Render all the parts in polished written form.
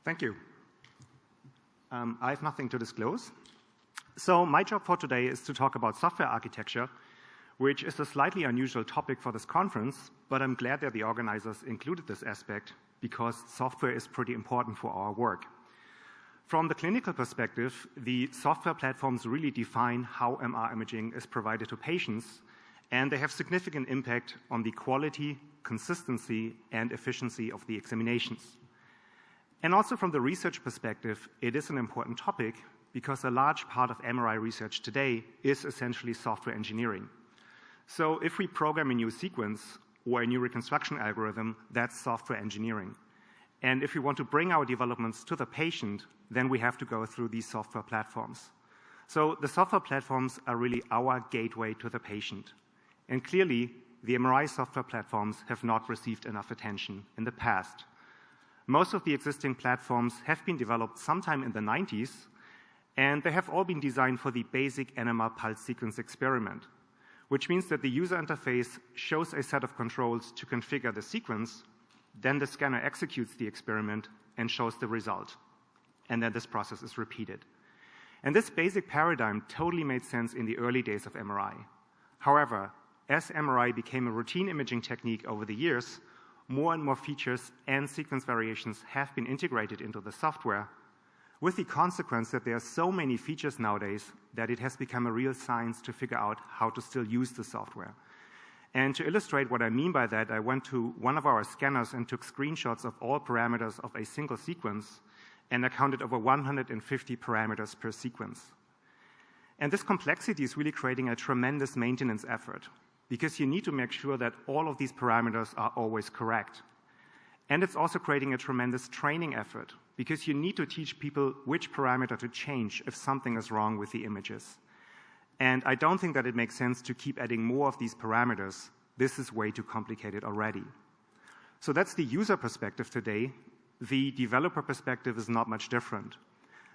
Thank you. I have nothing to disclose. So my job for today is to talk about software architecture, which is a slightly unusual topic for this conference, but I'm glad that the organizers included this aspect because software is pretty important for our work. From the clinical perspective, the software platforms really define how MR imaging is provided to patients, and they have significant impact on the quality, consistency, and efficiency of the examinations. And also from the research perspective, it is an important topic because a large part of MRI research today is essentially software engineering. So if we program a new sequence or a new reconstruction algorithm, that's software engineering. And if we want to bring our developments to the patient, then we have to go through these software platforms. So the software platforms are really our gateway to the patient. And clearly, the MRI software platforms have not received enough attention in the past. Most of the existing platforms have been developed sometime in the 90s, and they have all been designed for the basic NMR pulse sequence experiment, which means that the user interface shows a set of controls to configure the sequence, then the scanner executes the experiment and shows the result, and then this process is repeated. And this basic paradigm totally made sense in the early days of MRI. However, as MRI became a routine imaging technique over the years, more and more features and sequence variations have been integrated into the software, with the consequence that there are so many features nowadays that it has become a real science to figure out how to still use the software. And to illustrate what I mean by that, I went to one of our scanners and took screenshots of all parameters of a single sequence, and I counted over 150 parameters per sequence. And this complexity is really creating a tremendous maintenance effort, because you need to make sure that all of these parameters are always correct. And it's also creating a tremendous training effort, because you need to teach people which parameter to change if something is wrong with the images. And I don't think that it makes sense to keep adding more of these parameters. This is way too complicated already. So that's the user perspective today. The developer perspective is not much different.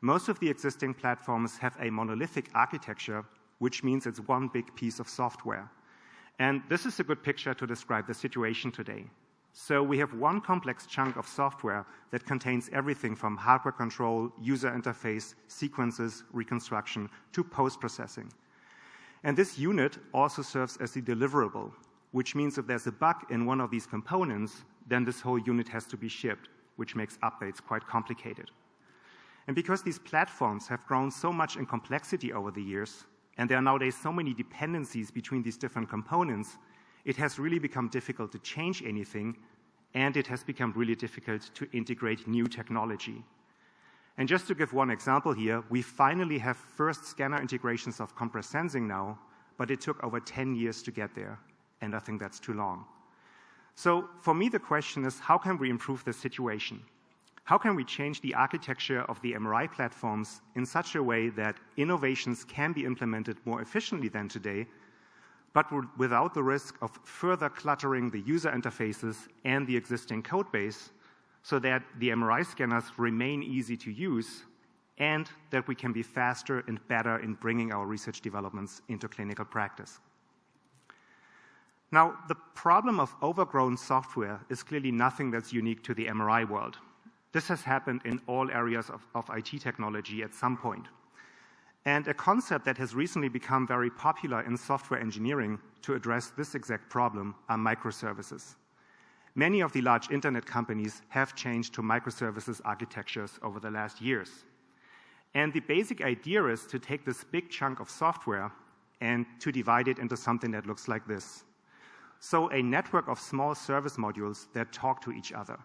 Most of the existing platforms have a monolithic architecture, which means it's one big piece of software. And this is a good picture to describe the situation today. So we have one complex chunk of software that contains everything from hardware control, user interface, sequences, reconstruction, to post-processing. And this unit also serves as the deliverable, which means if there's a bug in one of these components, then this whole unit has to be shipped, which makes updates quite complicated. And because these platforms have grown so much in complexity over the years, and there are nowadays so many dependencies between these different components, it has really become difficult to change anything, and it has become really difficult to integrate new technology. And just to give one example here, we finally have first scanner integrations of compressed sensing now, but it took over 10 years to get there, and I think that's too long. So for me, the question is, how can we improve this situation? How can we change the architecture of the MRI platforms in such a way that innovations can be implemented more efficiently than today, but without the risk of further cluttering the user interfaces and the existing code base, so that the MRI scanners remain easy to use and that we can be faster and better in bringing our research developments into clinical practice? Now, the problem of overgrown software is clearly nothing that's unique to the MRI world. This has happened in all areas of IT technology at some point. And a concept that has recently become very popular in software engineering to address this exact problem are microservices. Many of the large internet companies have changed to microservices architectures over the last years. And the basic idea is to take this big chunk of software and to divide it into something that looks like this. So a network of small service modules that talk to each other.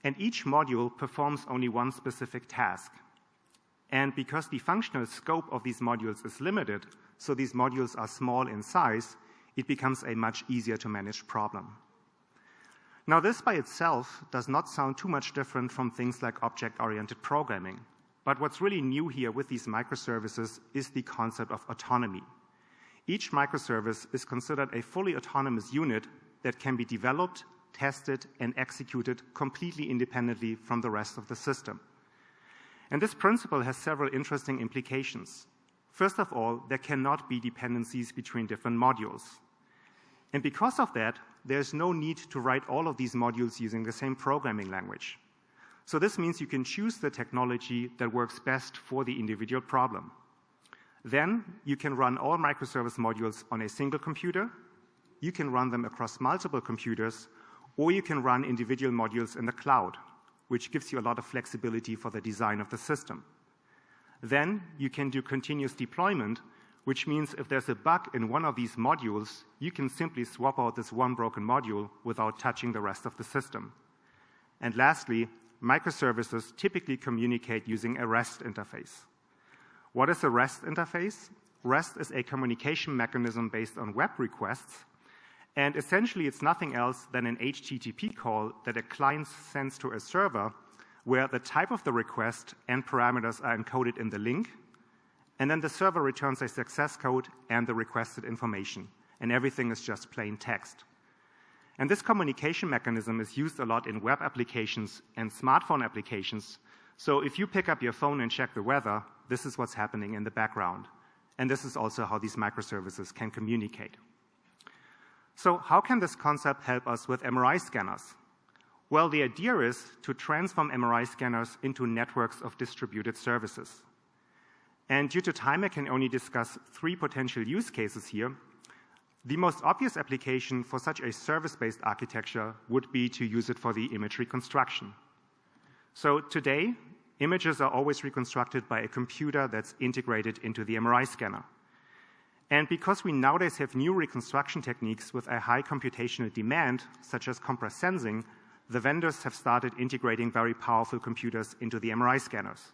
And each module performs only one specific task. And because the functional scope of these modules is limited, so these modules are small in size, it becomes a much easier to manage problem. Now, this by itself does not sound too much different from things like object-oriented programming. But what's really new here with these microservices is the concept of autonomy. Each microservice is considered a fully autonomous unit that can be developed, tested, and executed completely independently from the rest of the system. And this principle has several interesting implications. First of all, there cannot be dependencies between different modules. And because of that, there's no need to write all of these modules using the same programming language. So this means you can choose the technology that works best for the individual problem. Then you can run all microservice modules on a single computer, you can run them across multiple computers, or you can run individual modules in the cloud, which gives you a lot of flexibility for the design of the system. Then you can do continuous deployment, which means if there's a bug in one of these modules, you can simply swap out this one broken module without touching the rest of the system. And lastly, microservices typically communicate using a REST interface. What is a REST interface? REST is a communication mechanism based on web requests, and essentially it's nothing else than an HTTP call that a client sends to a server where the type of the request and parameters are encoded in the link, and then the server returns a success code and the requested information, and everything is just plain text. And this communication mechanism is used a lot in web applications and smartphone applications. So if you pick up your phone and check the weather, this is what's happening in the background. And this is also how these microservices can communicate. So how can this concept help us with MRI scanners? Well, the idea is to transform MRI scanners into networks of distributed services. And due to time, I can only discuss 3 potential use cases here. The most obvious application for such a service-based architecture would be to use it for the image reconstruction. So today, images are always reconstructed by a computer that's integrated into the MRI scanner. And because we nowadays have new reconstruction techniques with a high computational demand, such as compressed sensing, the vendors have started integrating very powerful computers into the MRI scanners.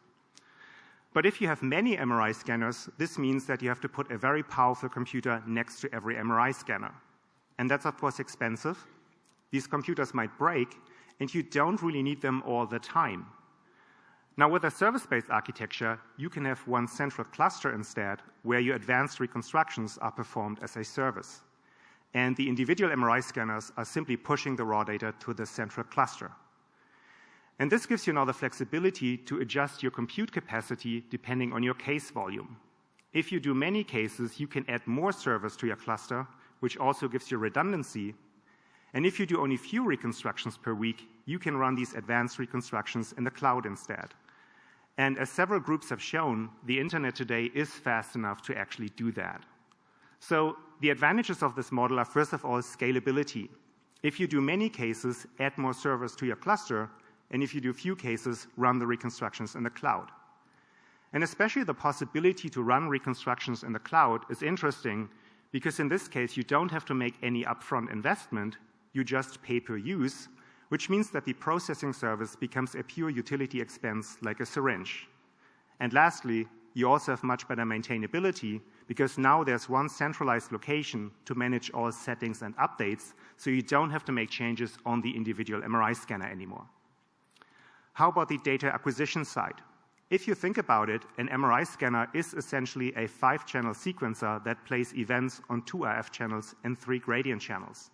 But if you have many MRI scanners, this means that you have to put a very powerful computer next to every MRI scanner. And that's, of course, expensive. These computers might break, and you don't really need them all the time. Now, with a service-based architecture, you can have one central cluster instead, where your advanced reconstructions are performed as a service. And the individual MRI scanners are simply pushing the raw data to the central cluster. And this gives you now the flexibility to adjust your compute capacity depending on your case volume. If you do many cases, you can add more servers to your cluster, which also gives you redundancy. And if you do only few reconstructions per week, you can run these advanced reconstructions in the cloud instead. And as several groups have shown, the internet today is fast enough to actually do that. So the advantages of this model are, first of all, scalability. If you do many cases, add more servers to your cluster, and if you do few cases, run the reconstructions in the cloud. And especially the possibility to run reconstructions in the cloud is interesting because in this case, you don't have to make any upfront investment, you just pay per use, which means that the processing service becomes a pure utility expense like a syringe. And lastly, you also have much better maintainability because now there's one centralized location to manage all settings and updates, so you don't have to make changes on the individual MRI scanner anymore. How about the data acquisition side? If you think about it, an MRI scanner is essentially a 5-channel sequencer that plays events on 2 RF channels and 3 gradient channels.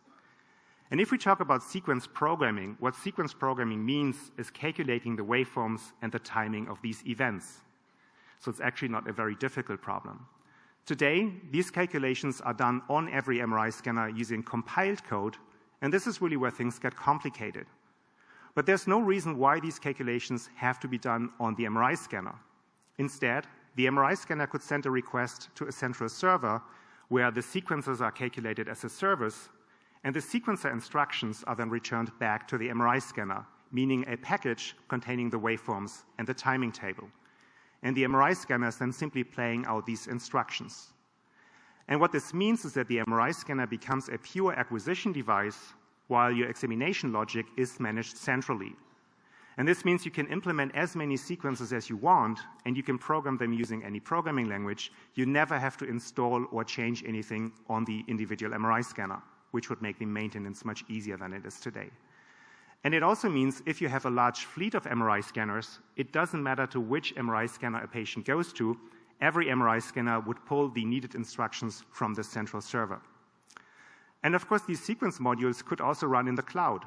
And if we talk about sequence programming, what sequence programming means is calculating the waveforms and the timing of these events. So it's actually not a very difficult problem. Today, these calculations are done on every MRI scanner using compiled code, and this is really where things get complicated. But there's no reason why these calculations have to be done on the MRI scanner. Instead, the MRI scanner could send a request to a central server where the sequences are calculated as a service, and the sequencer instructions are then returned back to the MRI scanner, meaning a package containing the waveforms and the timing table. And the MRI scanner is then simply playing out these instructions. And what this means is that the MRI scanner becomes a pure acquisition device while your examination logic is managed centrally. And this means you can implement as many sequences as you want, and you can program them using any programming language. You never have to install or change anything on the individual MRI scanner, which would make the maintenance much easier than it is today. And it also means if you have a large fleet of MRI scanners, it doesn't matter to which MRI scanner a patient goes to, every MRI scanner would pull the needed instructions from the central server. And of course, these sequence modules could also run in the cloud.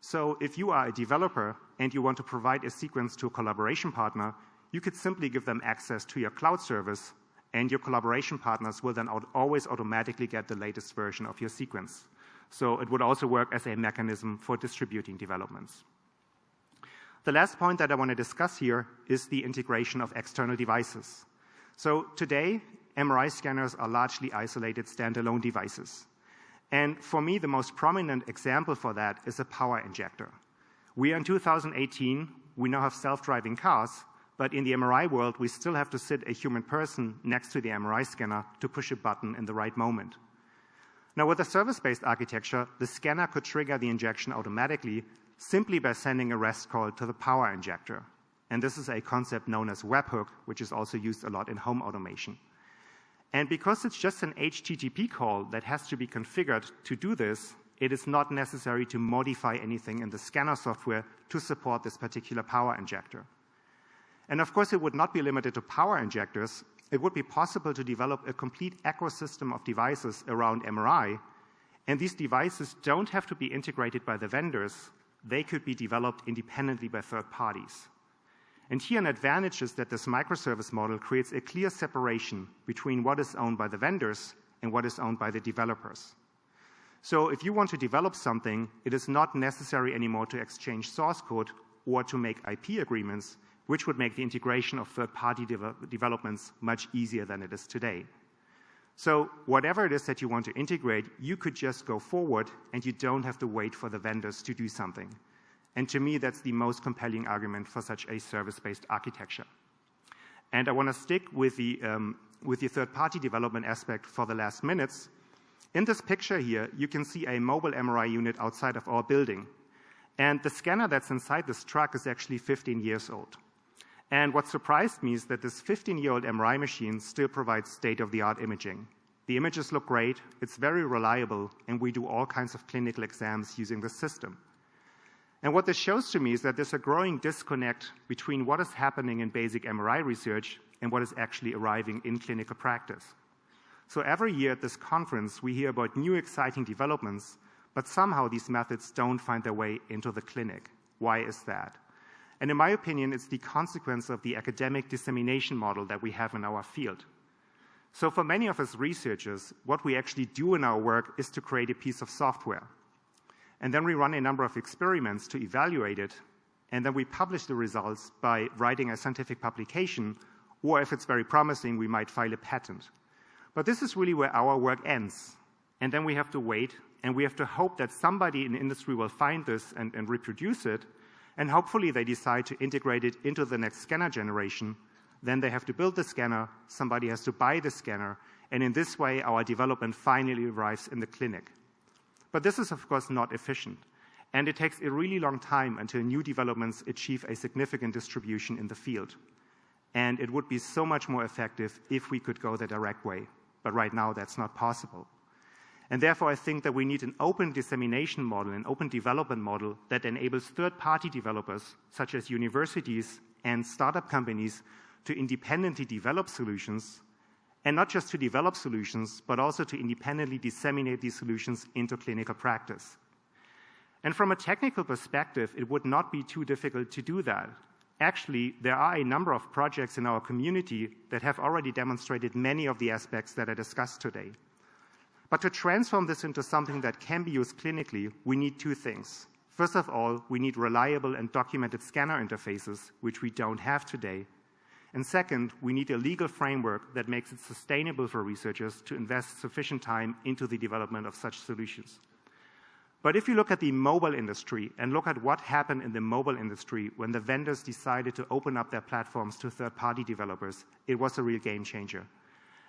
So if you are a developer and you want to provide a sequence to a collaboration partner, you could simply give them access to your cloud service, and your collaboration partners will then always automatically get the latest version of your sequence. So it would also work as a mechanism for distributing developments. The last point that I want to discuss here is the integration of external devices. So today, MRI scanners are largely isolated standalone devices. And for me, the most prominent example for that is a power injector. We are in 2018, we now have self-driving cars, but in the MRI world, we still have to sit a human person next to the MRI scanner to push a button in the right moment. Now, with a service-based architecture, the scanner could trigger the injection automatically simply by sending a REST call to the power injector. And this is a concept known as webhook, which is also used a lot in home automation. And because it's just an HTTP call that has to be configured to do this, it is not necessary to modify anything in the scanner software to support this particular power injector. And of course, it would not be limited to power injectors. It would be possible to develop a complete ecosystem of devices around MRI. And these devices don't have to be integrated by the vendors. They could be developed independently by third parties. And here an advantage is that this microservice model creates a clear separation between what is owned by the vendors and what is owned by the developers. So if you want to develop something, it is not necessary anymore to exchange source code or to make IP agreements, which would make the integration of third-party developments much easier than it is today. So whatever it is that you want to integrate, you could just go forward and you don't have to wait for the vendors to do something. And to me, that's the most compelling argument for such a service-based architecture. And I want to stick with the third-party development aspect for the last minutes. In this picture here, you can see a mobile MRI unit outside of our building. And the scanner that's inside this truck is actually 15 years old. And what surprised me is that this 15-year-old MRI machine still provides state-of-the-art imaging. The images look great, it's very reliable, and we do all kinds of clinical exams using this system. And what this shows to me is that there's a growing disconnect between what is happening in basic MRI research and what is actually arriving in clinical practice. So every year at this conference, we hear about new exciting developments, but somehow these methods don't find their way into the clinic. Why is that? And in my opinion, it's the consequence of the academic dissemination model that we have in our field. So for many of us researchers, what we actually do in our work is to create a piece of software. And then we run a number of experiments to evaluate it, and then we publish the results by writing a scientific publication, or if it's very promising, we might file a patent. But this is really where our work ends. And then we have to wait, and we have to hope that somebody in the industry will find this and reproduce it, and hopefully they decide to integrate it into the next scanner generation. Then they have to build the scanner, somebody has to buy the scanner, and in this way our development finally arrives in the clinic. But this is, of course, not efficient, and it takes a really long time until new developments achieve a significant distribution in the field. And it would be so much more effective if we could go the direct way, but right now that's not possible. And therefore, I think that we need an open dissemination model, an open development model that enables third-party developers, such as universities and startup companies, to independently develop solutions, and not just to develop solutions, but also to independently disseminate these solutions into clinical practice. And from a technical perspective, it would not be too difficult to do that. Actually, there are a number of projects in our community that have already demonstrated many of the aspects that I discussed today. But to transform this into something that can be used clinically, we need two things. First of all, we need reliable and documented scanner interfaces, which we don't have today. And second, we need a legal framework that makes it sustainable for researchers to invest sufficient time into the development of such solutions. But if you look at the mobile industry and look at what happened in the mobile industry when the vendors decided to open up their platforms to third-party developers, it was a real game changer.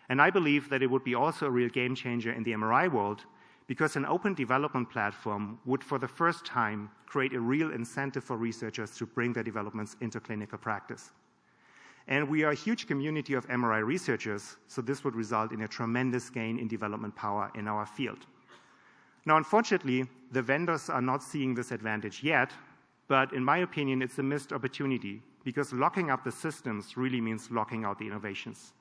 And I believe that it would be also a real game changer in the MRI world, because an open development platform would, for the first time, create a real incentive for researchers to bring their developments into clinical practice. And we are a huge community of MRI researchers, so this would result in a tremendous gain in development power in our field. Now, unfortunately, the vendors are not seeing this advantage yet, but in my opinion, it's a missed opportunity, because locking up the systems really means locking out the innovations.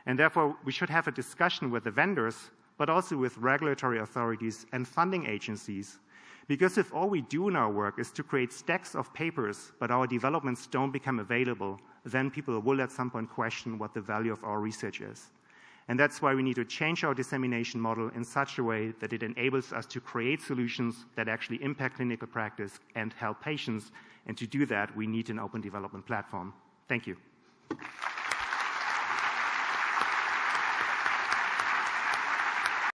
And therefore, we should have a discussion with the vendors, but also with regulatory authorities and funding agencies. Because if all we do in our work is to create stacks of papers, but our developments don't become available, then people will at some point question what the value of our research is. And that's why we need to change our dissemination model in such a way that it enables us to create solutions that actually impact clinical practice and help patients. And to do that, we need an open development platform. Thank you.